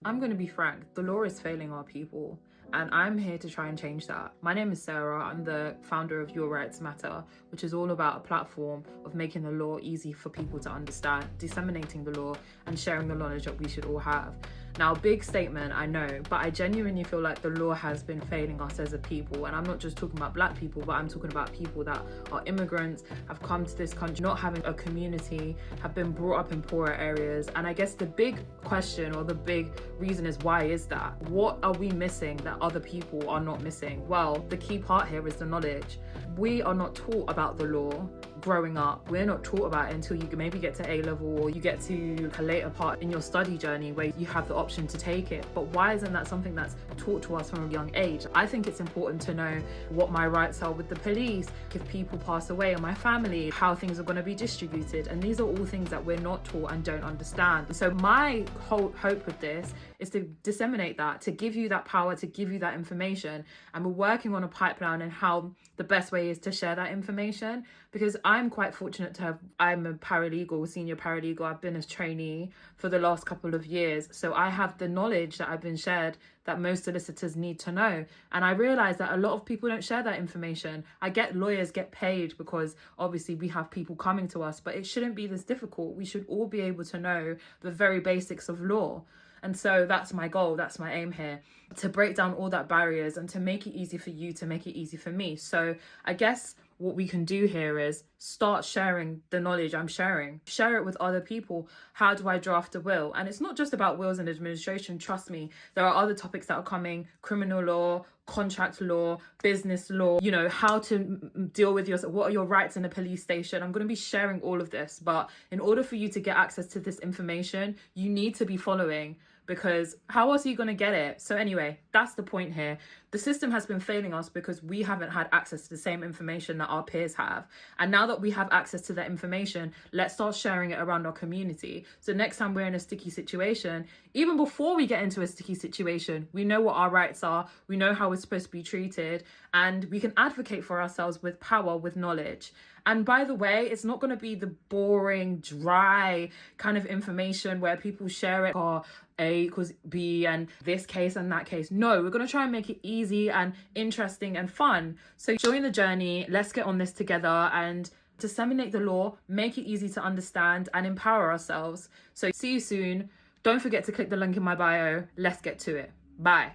I'm going to be frank, the law is failing our people, and I'm here to try and change that. My name is Sarah. I'm the founder of Your Rights Matter, which is all about a platform of making the law easy for people to understand, disseminating the law, and sharing the knowledge that we should all have. Now, big statement, I know, but I genuinely feel like the law has been failing us as a people. And I'm not just talking about black people, but I'm talking about people that are immigrants, have come to this country not having a community, have been brought up in poorer areas. And I guess the big question or the big reason is, why is that? What are we missing that other people are not missing? Well, the key part here is the knowledge. We are not taught about the law growing up. We're not taught about it until you maybe get to A level, or you get to a later part in your study journey where you have the option to take it. But why isn't that something that's taught to us from a young age? I think it's important to know what my rights are with the police, if people pass away in my family, how things are going to be distributed. And these are all things that we're not taught and don't understand. So my whole hope with this is to disseminate that, to give you that power, to give you that information. And we're working on a pipeline and how the best way is to share that information, because I'm quite fortunate to have, I'm a paralegal, senior paralegal. I've been a trainee for the last couple of years. So I have the knowledge that I've been shared that most solicitors need to know. And I realize that a lot of people don't share that information. I get lawyers get paid because obviously we have people coming to us, but it shouldn't be this difficult. We should all be able to know the very basics of law. And so that's my goal, that's my aim here, to break down all that barriers and to make it easy for you, to make it easy for me. So I guess what we can do here is start sharing the knowledge I'm sharing. Share it with other people. How do I draft a will? And it's not just about wills and administration. Trust me, there are other topics that are coming: criminal law, contract law, business law, you know, how to deal with yourself, what are your rights in a police station. I'm going to be sharing all of this, but in order for you to get access to this information, you need to be following, because how else are you going to get it? So anyway, that's the point here. The system has been failing us because we haven't had access to the same information that our peers have. And now that we have access to that information, let's start sharing it around our community. So next time we're in a sticky situation, even before we get into a sticky situation, we know what our rights are, we know how we're supposed to be treated, and we can advocate for ourselves with power, with knowledge. And by the way, it's not going to be the boring, dry kind of information where people share it, or A equals B and this case and that case. No, we're going to try and make it easy and interesting and fun. So join the journey. Let's get on this together and disseminate the law, make it easy to understand, and empower ourselves. So see you soon. Don't forget to click the link in my bio. Let's get to it. Bye.